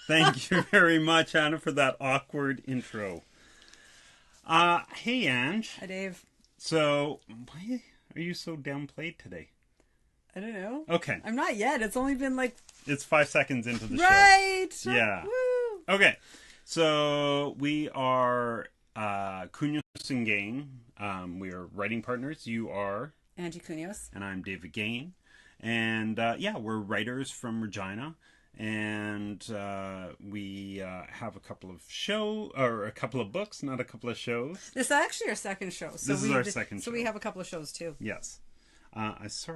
Thank you very much, Anna, for that awkward intro. Hey, Ange. Hi, Dave. So, why are you so downplayed today? I don't know. Okay. I'm not yet. It's only been like... It's 5 seconds into the show. Right! Yeah. Woo! Okay. So, we are Counios and Gane. We are writing partners. You are... Angie Counios. And I'm David Gane. And, we're writers from Regina. And we have a couple of books, not a couple of shows. This is actually our second show. So this is our second show. So we have a couple of shows too. Yes. I was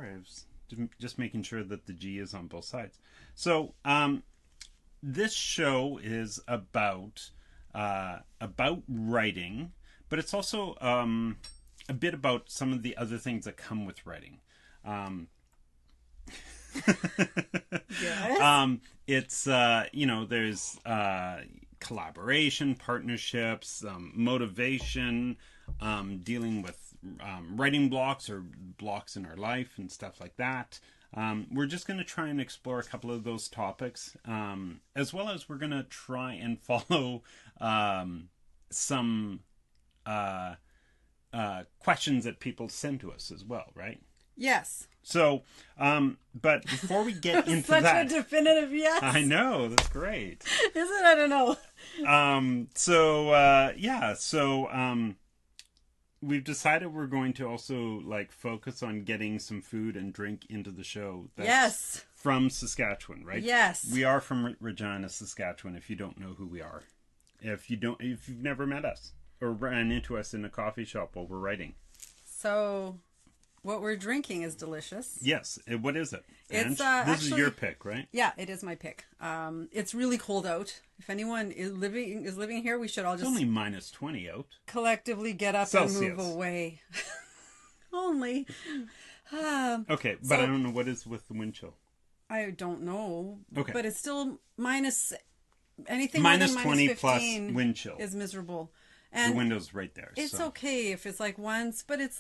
just making sure that the G is on both sides. So this show is about writing, but it's also a bit about some of the other things that come with writing. Yes. It's there's collaboration, partnerships, motivation, dealing with writing blocks or blocks in our life and stuff like that. We're just going to try and explore a couple of those topics, as well as we're going to try and follow some questions that people send to us as well, right? Yes. So, but before we get into Such that... a definitive yes. I know, that's great. Is it? I don't know. We've decided we're going to also, focus on getting some food and drink into the show. Yes. From Saskatchewan, right? Yes. We are from Regina, Saskatchewan, if you don't know who we are. If you've never met us or ran into us in a coffee shop while we're writing. So... what we're drinking is delicious. Yes. What is it? It's this is your pick, right? Yeah, it is my pick. It's really cold out. If anyone is living here, we should all just... It's only minus 20 out. Collectively get up Celsius. And move away. Only. Okay, but I don't know what is with the wind chill. I don't know. Okay. But it's still minus... anything minus more than 20 minus plus 15 wind chill. is miserable. And the window's right there. It's okay if it's once, but it's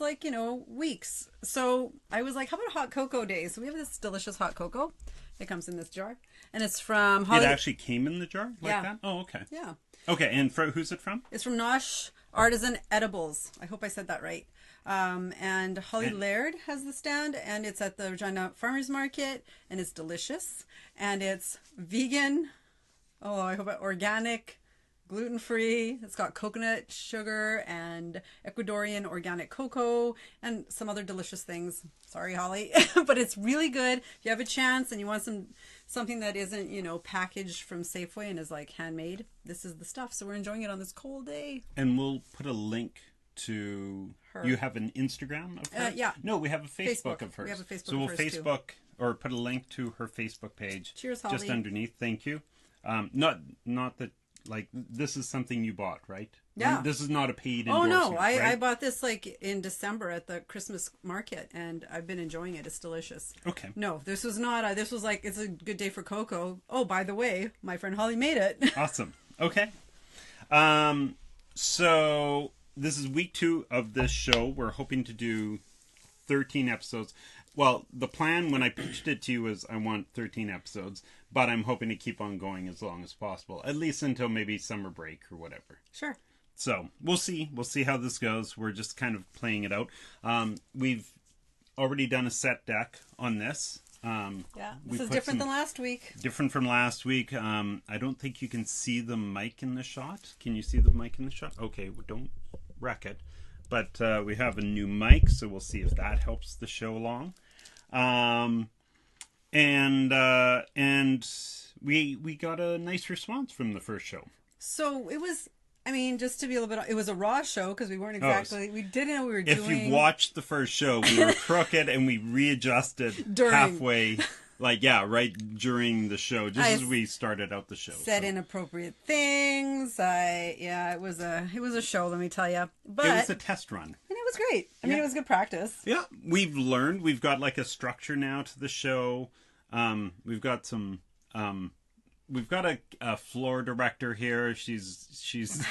weeks. So I was like, how about hot cocoa days? So we have this delicious hot cocoa. It comes in this jar. And it's from It actually came in the jar like that? Oh, okay. Yeah. Okay, and who's it from? It's from Nosh Artisan Edibles. I hope I said that right. And Holly Laird has the stand, and it's at the Regina Farmers Market, and it's delicious. And it's vegan. Oh, I hope organic. Gluten-free. It's got coconut sugar and Ecuadorian organic cocoa and some other delicious things. Sorry, Holly. But it's really good. If you have a chance and you want something that isn't, packaged from Safeway and is handmade, this is the stuff. So we're enjoying it on this cold day. And we'll put a link to her. You have an Instagram of her? Yeah. No, we have a Facebook of hers. We have a Facebook so we'll of hers Facebook too. Or put a link to her Facebook page. Cheers, Holly. Just underneath. Thank you. Not that... this is something you bought, right? Yeah. This is not a paid endorsement. endorsement. Oh, no. Right? I bought this in December at the Christmas market, and I've been enjoying it. It's delicious. Okay. No, this was not. This was it's a good day for cocoa. Oh, by the way, my friend Holly made it. Awesome. Okay. So this is week 2 of this show. We're hoping to do 13 episodes. Well, the plan when I pitched it to you was I want 13 episodes, but I'm hoping to keep on going as long as possible, at least until maybe summer break or whatever. Sure. So we'll see. We'll see how this goes. We're just kind of playing it out. We've already done a set deck on this. This is different than last week. Different from last week. I don't think you can see the mic in the shot. Can you see the mic in the shot? Okay, well, don't wreck it. But we have a new mic, so we'll see if that helps the show along. And we got a nice response from the first show. So it was, just to be a little bit, it was a raw show because we weren't exactly, we didn't know what we were doing. If you watched the first show, we were crooked and we readjusteed halfway. Right during the show, just as we started out the show. Said inappropriate things. It was a show, let me tell you. But it was a test run. And it was great. It was good practice. Yeah, we've learned. We've got a structure now to the show. We've got some. We've got a floor director here. She's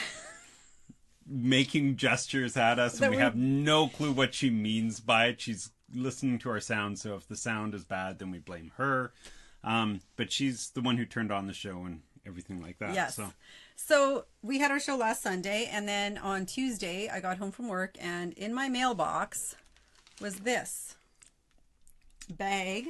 making gestures at us, and we have no clue what she means by it. She's listening to our sound, so if the sound is bad, then we blame her. But she's the one who turned on the show, everything like that. Yes. So we had our show last Sunday, and then on Tuesday I got home from work, and in my mailbox was this bag.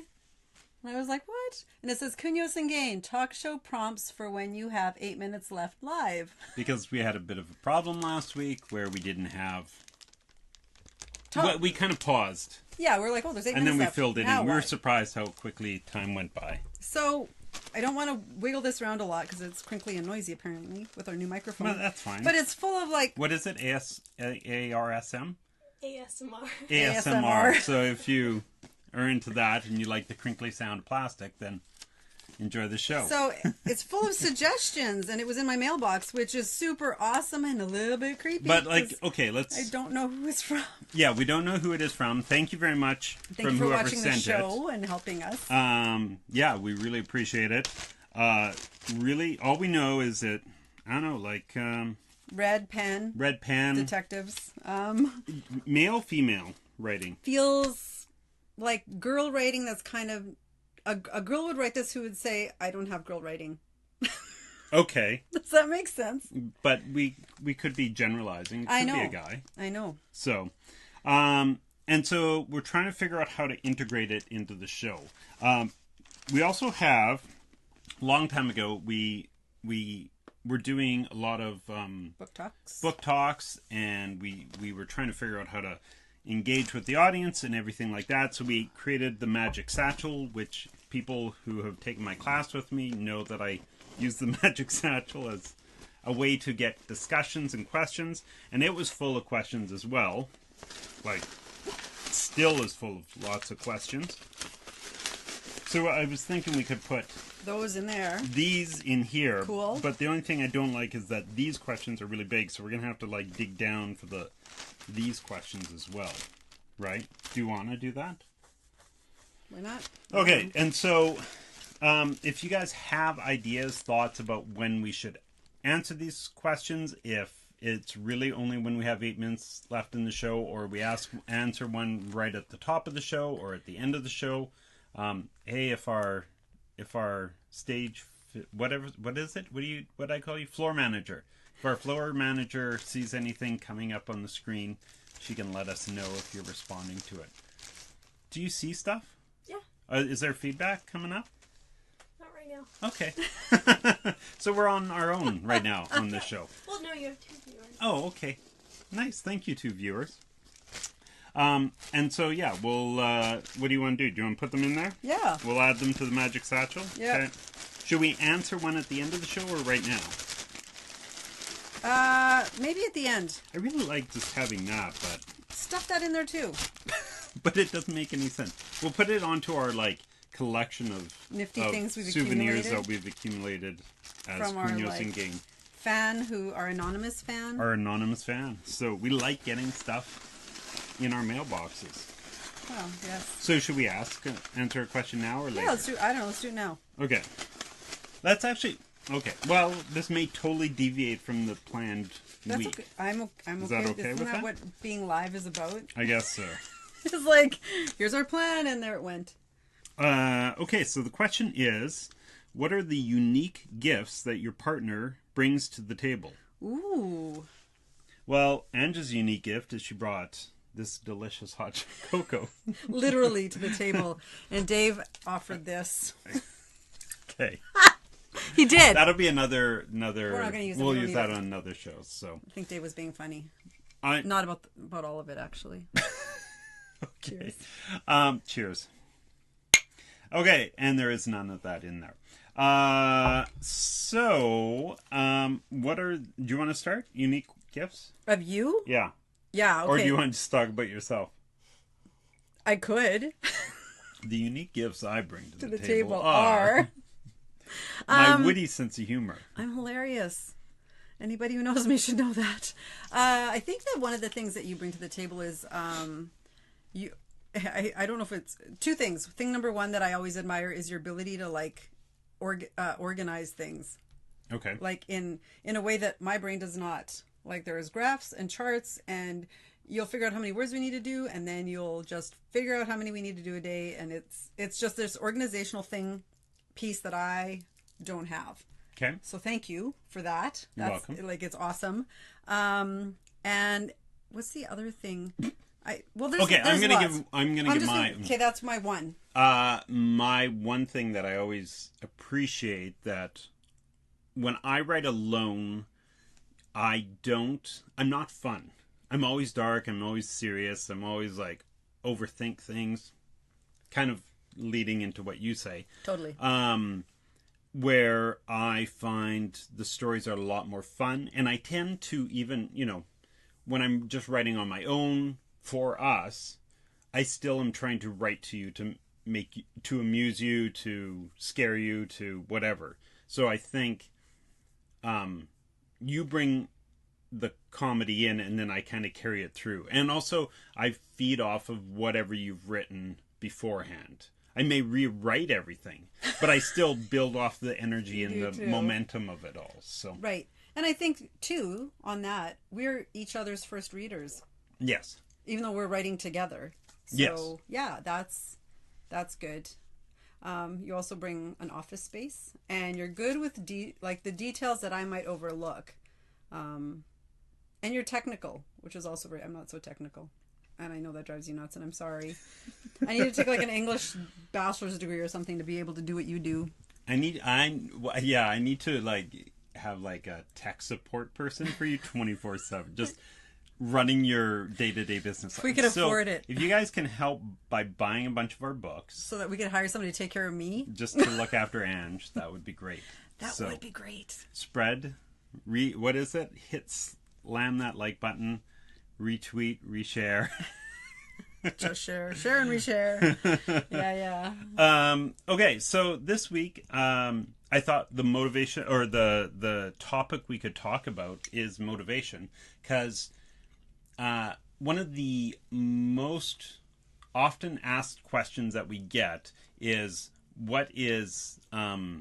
And I was like, what? And it says Counios and Gane, talk show prompts for when you have 8 minutes left live. Because we had a bit of a problem last week where we didn't have... we kind of paused. Yeah, we're like, oh, there's 8 minutes left. And then we filled it in. We were what? surprised how quickly time went by. So I don't want to wiggle this around a lot because it's crinkly and noisy, apparently, with our new microphone. Well, that's fine. But it's full of like... What is it? ARSM? ASMR. ASMR. So if you are into that and you like the crinkly sound of plastic, then enjoy the show. So it's full of suggestions, and it was in my mailbox, which is super awesome and a little bit creepy. But like, okay, let's... I don't know who it's from. Yeah, we don't know who it is from. Thank you very much Thank you for watching the show and helping us. Yeah, we really appreciate it. Really, all we know is that, I don't know, like... Red pen. Detectives. Male, female writing. Feels like girl writing that's kind of... A girl would write this who would say, I don't have girl writing. Okay. Does that make sense? But we could be generalizing. It could be a guy. I know. So, and so we're trying to figure out how to integrate it into the show. We also have, a long time ago, we were doing a lot of book talks, and we were trying to figure out how to engage with the audience and everything like that. So we created the Magic Satchel, which people who have taken my class with me know that I use the Magic Satchel as a way to get discussions and questions. And it was full of questions as well. Like, still is full of lots of questions. So I was thinking we could put those in there. These in here. Cool. But the only thing I don't like is that these questions are really big, so we're going to have to like dig down for these questions as well. Right? Do you want to do that? Why not? Okay, and so if you guys have ideas, thoughts about when we should answer these questions, if it's really only when we have 8 minutes left in the show, or we answer one right at the top of the show or at the end of the show. Hey, if our stage, whatever, what is it? What I call you? Floor manager. If our floor manager sees anything coming up on the screen, she can let us know if you're responding to it. Do you see stuff? Yeah. Is there feedback coming up? Not right now. Okay. So we're on our own right now on this show. Well, no, you have 2 viewers. Oh, okay. Nice. Thank you, 2 viewers. And so, yeah, we'll, what do you want to do? Do you want to put them in there? Yeah. We'll add them to the Magic Satchel? Yeah. Okay. Should we answer one at the end of the show or right now? Maybe at the end. I really like just having that, but... Stuff that in there, too. But it doesn't make any sense. We'll put it onto our, like, collection of... Nifty things we've souvenirs accumulated. that we've accumulated as From our, Counios and Gane. Our anonymous fan. Our anonymous fan. So we like getting stuff in our mailboxes. Oh, yes. So should we answer a question now or later? Yeah, let's do it now. Okay. That's actually... Okay. Well, this may totally deviate from the planned That's week. okay. I'm okay. Is that okay Isn't with that that? what being live is about? I guess so. It's like, here's our plan, and there it went. Okay, so the question is, what are the unique gifts that your partner brings to the table? Ooh. Well, Angie's unique gift is she brought this delicious hot cocoa. Literally to the table. And Dave offered this. Okay. He did. That'll be another. We're not going to use it. We'll use that on another show. So I think Dave was being funny. Not about all of it, actually. Okay. Cheers. Okay, and there is none of that in there. Do you want to start? Unique gifts? Of you? Yeah. Yeah, okay. Or do you want to just talk about yourself? I could. The unique gifts I bring to the table are... my witty sense of humor. I'm hilarious. Anybody who knows me should know that. I think that one of the things that you bring to the table is... I don't know if it's... 2 things. Thing number 1 that I always admire is your ability to, like, organize things. Okay. Like, in a way that my brain does not. Like, there's graphs and charts, and you'll figure out how many words we need to do, and then you'll just figure out how many we need to do a day, and it's just this organizational piece that I don't have. Okay. So thank you for that. You're welcome. Like, it's awesome. And what's the other thing? There's Okay, I'm gonna lots. give my Okay, that's my one. my one thing that I always appreciate, that when I write alone, I'm not fun. I'm always dark, I'm always serious, I'm always like overthink things, kind of leading into what you say. Totally. Where I find the stories are a lot more fun, and I tend to, even, when I'm just writing on my own for us, I still am trying to write to you to amuse you, to scare you, to whatever. So I think you bring the comedy in, and then I kind of carry it through. And also, I feed off of whatever you've written beforehand. I may rewrite everything, but I still build off the energy and the momentum of it all. So right. And I think, too, on that, we're each other's first readers. Yes. Even though we're writing together. So, yes. Yeah, that's good. You also bring an office space, and you're good with the details that I might overlook. And you're technical, which is also I'm not so technical. And I know that drives you nuts, and I'm sorry. I need to take like an English bachelor's degree or something to be able to do what you do. I need to like have like a tech support person for you 24/7, just running your day-to-day business. If we can afford it. If you guys can help by buying a bunch of our books, so that we could hire somebody to take care of me, just to look after Ange, that would be great. That would be great. Spread, what is it? Slam that like button. Retweet, reshare. Just share and reshare. Yeah. Okay, so this week, I thought the motivation, or the topic we could talk about is motivation, because one of the most often asked questions that we get is how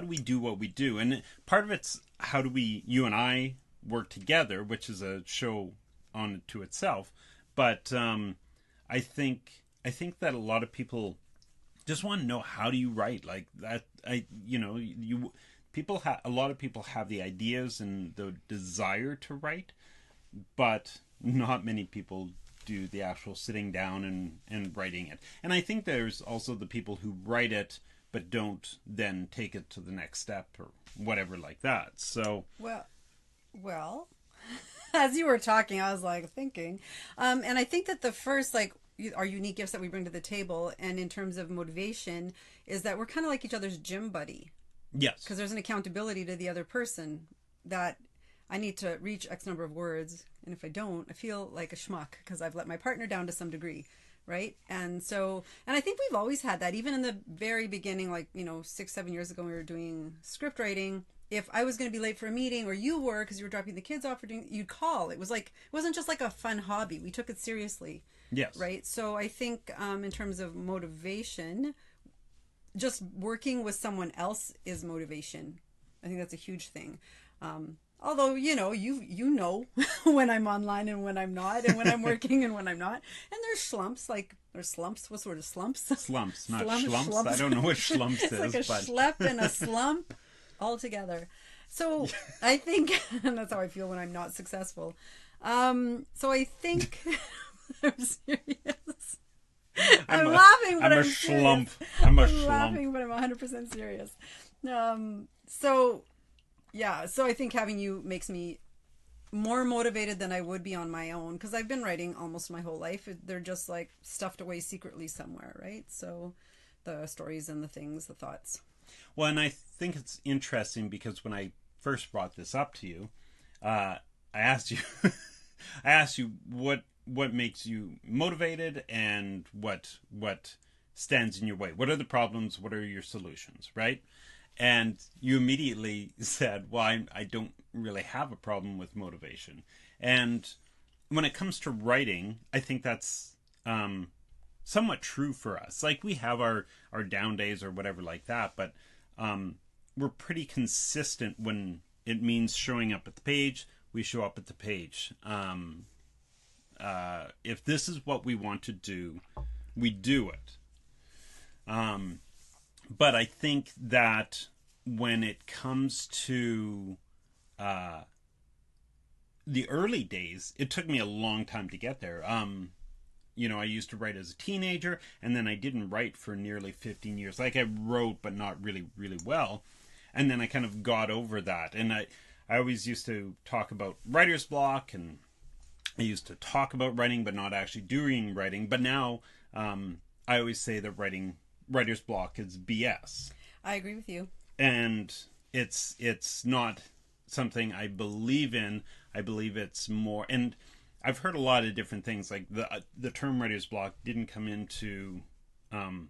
do we do what we do? And part of it's how do you and I work together, which is a show on to itself. But I think that a lot of people just want to know, how do you write like that? A lot of people have the ideas and the desire to write, but not many people do the actual sitting down and writing it. And I think there's also the people who write it but don't then take it to the next step or whatever like that. So well, as you were talking, I was like thinking, and I think that the first, like, our unique gifts that we bring to the table, and in terms of motivation, is that we're kind of like each other's gym buddy. Yes. Because there's an accountability to the other person, that I need to reach X number of words, and if I don't, I feel like a schmuck because I've let my partner down to some degree, right? And so, and I think we've always had that, even in the very beginning, like, 6-7 years ago when we were doing script writing. If I was going to be late for a meeting, or you were, because you were dropping the kids off, you'd call. It wasn't just like a fun hobby. We took it seriously. Yes. Right. So I think in terms of motivation, just working with someone else is motivation. I think that's a huge thing. Although, you know when I'm online and when I'm not, and when I'm working and when I'm not. And there's slumps, there's slumps. What sort of slumps? Slumps, not schlumps. I don't know what schlumps is. It's like a schlep and a slump all together. So I think, and that's how I feel when I'm not successful. So I think, I'm serious. I'm laughing, but I'm slump. Serious. I'm laughing, but I'm 100% serious. So I think having you makes me more motivated than I would be on my own, because I've been writing almost my whole life. They're just like stuffed away secretly somewhere, right? So the stories and the things, the thoughts. Well, and I think it's interesting because when I first brought this up to you, I asked you what makes you motivated and what stands in your way. What are the problems? What are your solutions? Right? And you immediately said, well, I don't really have a problem with motivation. And when it comes to writing, I think that's somewhat true for us. Like, we have our down days or whatever like that, but we're pretty consistent when it means showing up at the page. We show up at the page. If this is what we want to do, we do it. But I think that when it comes to the early days, it took me a long time to get there. I used to write as a teenager, and then I didn't write for nearly 15 years. Like, I wrote, but not really, really well. And then I kind of got over that. And I always used to talk about writer's block, and I used to talk about writing, but not actually doing writing. But now, I always say that writer's block is BS. I agree with you. And it's not something I believe in. I believe it's more, and I've heard a lot of different things. Like the term writer's block didn't come into, and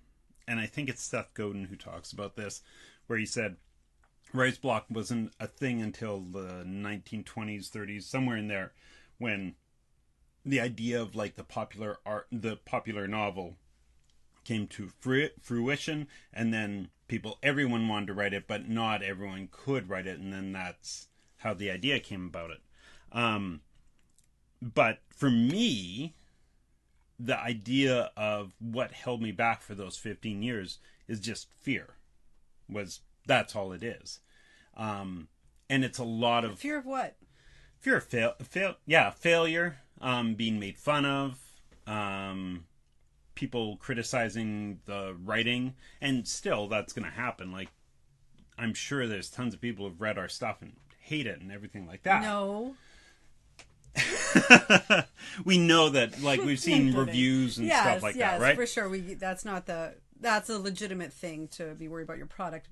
I think it's Seth Godin who talks about this, where he said writer's block wasn't a thing until the 1920s, 30s, somewhere in there, when the idea of like the popular novel came to fruition, and then everyone wanted to write it, but not everyone could write it, and then that's how the idea came about it. But for me, the idea of what held me back for those 15 years is just fear. That's all it is. And it's a lot of... Fear of what? Fear of failure, being made fun of, people criticizing the writing, and still that's going to happen. Like, I'm sure there's tons of people who've read our stuff and hate it and everything like that. No. We know that, like, we've seen reviews and stuff like that, right? For sure. That's a legitimate thing to be worried about your product.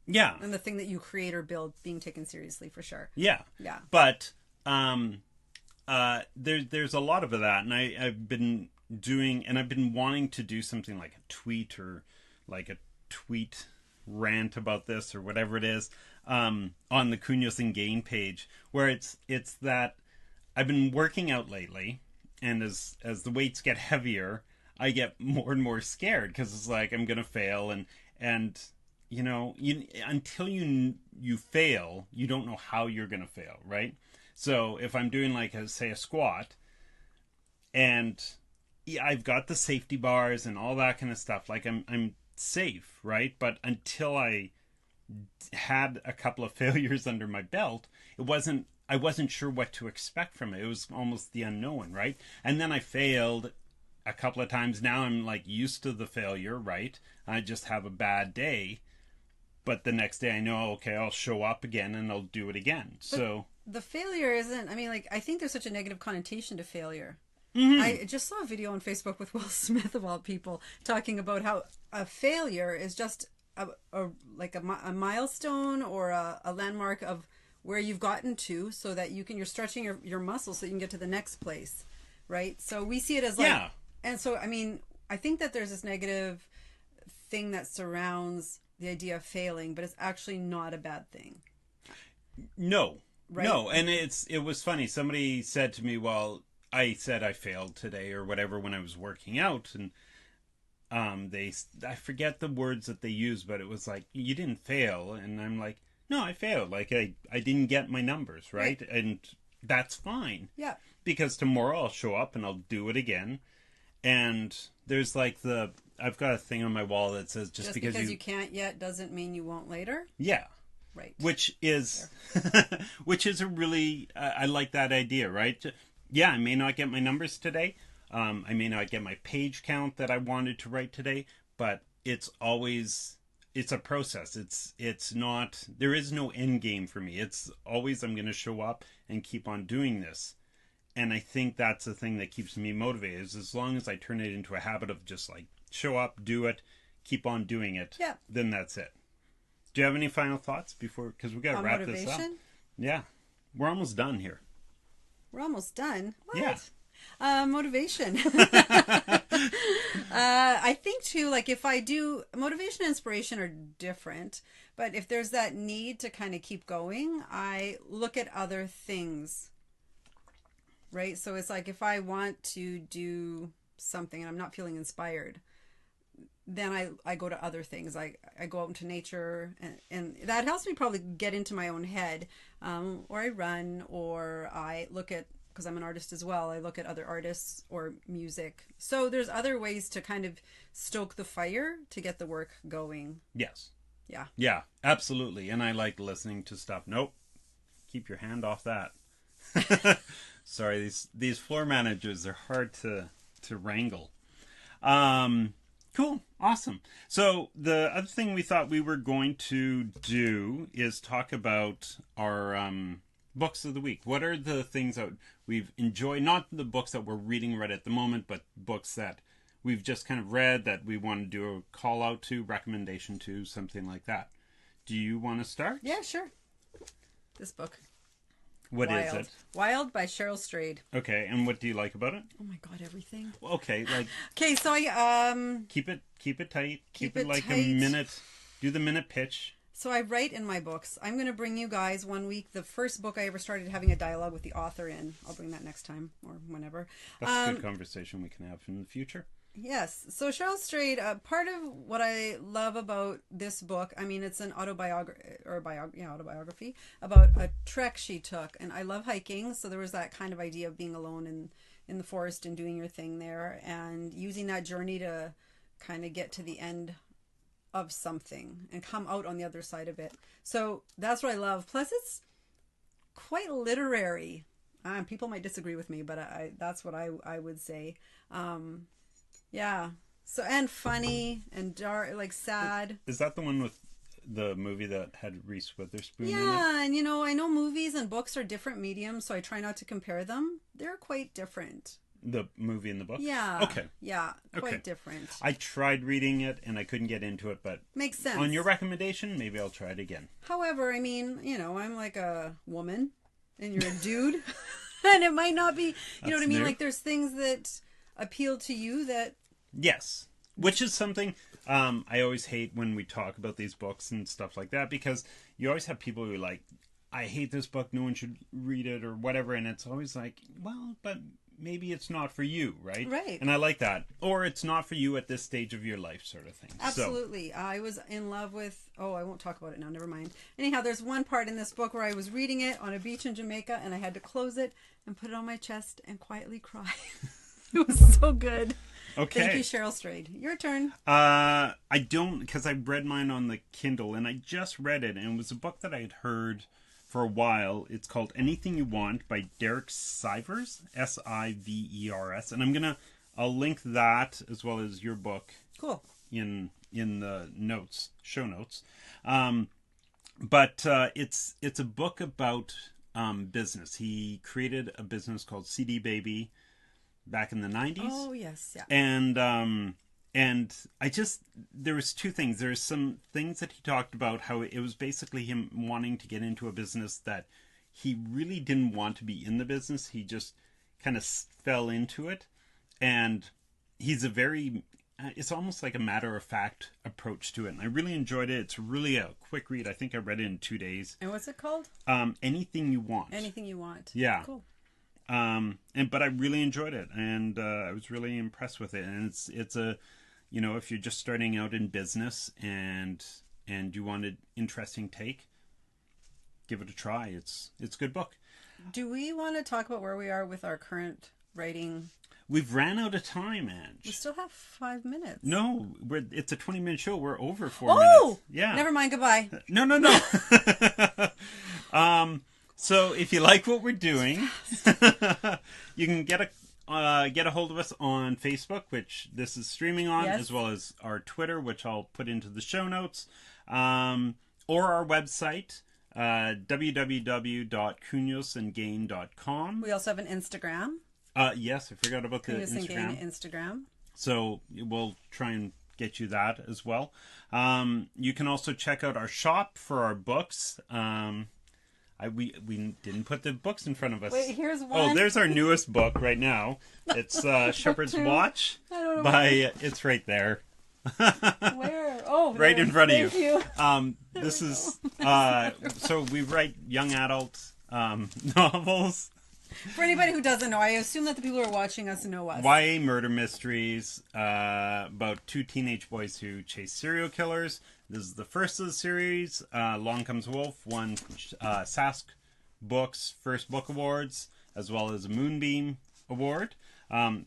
Yeah. And the thing that you create or build being taken seriously, for sure. Yeah. Yeah. But there's a lot of that, and I've been wanting to do something like a tweet, or like a tweet rant about this, or whatever it is, on the Counios and Gane page, where it's that I've been working out lately, and as the weights get heavier, I get more and more scared, because it's like I'm gonna fail, and until you fail, you don't know how you're gonna fail, right? So if I'm doing like a squat, and I've got the safety bars and all that kind of stuff, like I'm safe, right? But until I had a couple of failures under my belt, I wasn't sure what to expect from it. It was almost the unknown, right? And then I failed a couple of times. Now I'm like used to the failure, right? I just have a bad day, but the next day I know, okay, I'll show up again and I'll do it again. But so the failure isn't, I think there's such a negative connotation to failure. Mm-hmm. I just saw a video on Facebook with Will Smith, of all people, talking about how a failure is just a milestone, or a landmark of where you've gotten to, so that you're stretching your muscles so you can get to the next place, right? So we see it as like, yeah. And so, I think that there's this negative thing that surrounds the idea of failing, but it's actually not a bad thing. No. Right? No, and it was funny. Somebody said to me, well, I said I failed today or whatever when I was working out, and I forget the words that they used, but it was like, you didn't fail, and I'm like, no, I failed. Like, I didn't get my numbers, right? And that's fine. Yeah. Because tomorrow I'll show up and I'll do it again. And there's like I've got a thing on my wall that says just because you can't yet doesn't mean you won't later. Yeah. Right. Which is a really, I like that idea, right? Yeah, I may not get my numbers today. I may not get my page count that I wanted to write today, but it's a process. It's not, there is no end game for me. It's always, I'm going to show up and keep on doing this. And I think that's the thing that keeps me motivated, is as long as I turn it into a habit of just like show up, do it, keep on doing it, then that's it. Do you have any final thoughts before, because we got to wrap this up. Yeah. We're almost done here. We're almost done? What? Yeah. Motivation. I think too, like, if I do, motivation and inspiration are different, but if there's that need to kind of keep going, I look at other things, right? So it's like, if I want to do something and I'm not feeling inspired, then I go to other things. I go out into nature, and that helps me probably get into my own head, or I run, or I look at, because I'm an artist as well, I look at other artists or music. So there's other ways to kind of stoke the fire to get the work going. Yes. Yeah. Yeah, absolutely. And I like listening to stuff. Nope. Keep your hand off that. Sorry, these floor managers are hard to wrangle. Cool. Awesome. So the other thing we thought we were going to do is talk about our books of the week. What are the things that we've enjoyed? Not the books that we're reading right at the moment, but books that we've just kind of read that we want to do a call out to, recommendation to, something like that. Do you want to start? Yeah, sure. This book. What is Wild. it? Wild by Cheryl Strayed. Okay, and what do you like about it? Oh my God, everything. Okay, like Okay, so I keep it tight. Keep it it like tight. a minute. Do the minute pitch. So I write in my books. I'm going to bring you guys one week the first book I ever started having a dialogue with the author in. I'll bring that next time or whenever. That's a good conversation we can have in the future. Yes. So Cheryl Strayed, part of what I love about this book, I mean, it's an autobiography about a trek she took. And I love hiking. So there was that kind of idea of being alone in the forest and doing your thing there and using that journey to kind of get to the end of something and come out on the other side of it. So that's what I love. Plus it's quite literary. People might disagree with me, but that's what I would say. Yeah. So, and funny and dark, like sad. Is that the one with the movie that had Reese Witherspoon in it? Yeah, and I know movies and books are different mediums, so I try not to compare them. They're quite different. The movie and the book? Yeah. Okay. Yeah, quite Okay. different. I tried reading it and I couldn't get into it, but Makes sense. on your recommendation, maybe I'll try it again. However, I mean, I'm like a woman and you're a dude. And it might not be, you know what I mean? new. Like there's things that appeal to you that... Yes. Which is something I always hate when we talk about these books and stuff like that, because you always have people who are like, I hate this book, no one should read it or whatever, and it's always like, well, but maybe it's not for you, right? Right. And I like that. Or it's not for you at this stage of your life, sort of thing. Absolutely. I was in love with... Oh, I won't talk about it now. Never mind. Anyhow, there's one part in this book where I was reading it on a beach in Jamaica, and I had to close it and put it on my chest and quietly cry. It was so good. Okay. Thank you, Cheryl Strayed. Your turn. I don't, because I read mine on the Kindle, and I just read it, and it was a book that I had heard for a while. It's called Anything You Want by Derek Sivers, Sivers, and I'll link that as well as your book. Cool. In the notes, show notes. But it's a book about business. He created a business called CD Baby back in the 90s. Oh, yes. Yeah. And there was two things. There's some things that he talked about, how it was basically him wanting to get into a business that he really didn't want to be in the business. He just kind of fell into it. And he's it's almost like a matter-of-fact approach to it. And I really enjoyed it. It's really a quick read. I think I read it in 2 days. And what's it called? Anything You Want. Anything You Want. Yeah. Cool. But I really enjoyed it, and I was really impressed with it. And it's a, if you're just starting out in business and you want an interesting take, give it a try. It's a good book. Do we want to talk about where we are with our current writing? We've ran out of time, Ange. We still have 5 minutes. No, it's a 20-minute show. We're over 4 Oh! minutes. Yeah. Never mind. Goodbye. No. So if you like what we're doing, you can get a hold of us on Facebook, which this is streaming on, Yes. as well as our Twitter, which I'll put into the show notes, or our website, www.couniosandgane.com. We also have an Instagram. Yes, I forgot about the Counios and Gane Instagram. Instagram. So we'll try and get you that as well. You can also check out our shop for our books. We didn't put the books in front of us. Wait, here's one. Oh, there's our newest book right now. It's Shepherd's Two. Watch I don't know by. It's right there. Where? Oh, Right there. in front of Thank you. This is so we write young adult novels, For anybody who doesn't know, I assume that the people who are watching us know us. YA murder mysteries about two teenage boys who chase serial killers. This is the first of the series. Long Comes Wolf won Sask Books First Book Awards, as well as a Moonbeam Award.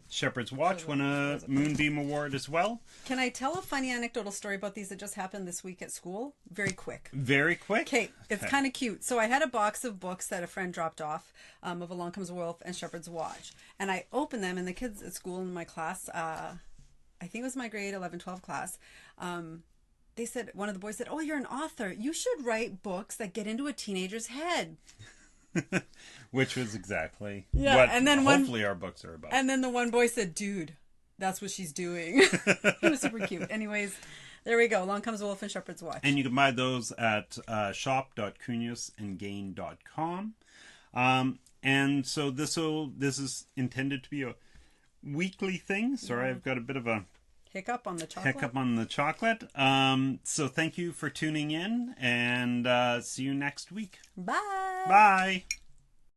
Shepherd's Watch won a Moonbeam Award as well. Can I tell a funny anecdotal story about these that just happened this week at school? Very quick. Very quick. Okay, it's kind of cute. So I had a box of books that a friend dropped off of Along Comes a Wolf and Shepherd's Watch. And I opened them, and the kids at school in my class, I think it was my grade 11, 12 class, they said, one of the boys said, "Oh, you're an author. You should write books that get into a teenager's head." Which was exactly Yeah, what and then hopefully our books are about. And then the one boy said, "Dude, that's what she's doing." It was super cute. Anyways, there we go. Along Comes a Wolf and Shepherd's Watch. And you can buy those at shop.couniosandgane.com. And so this is intended to be a weekly thing. Sorry, I've got a bit of a hiccup on the chocolate. So thank you for tuning in, and see you next week. Bye. Bye.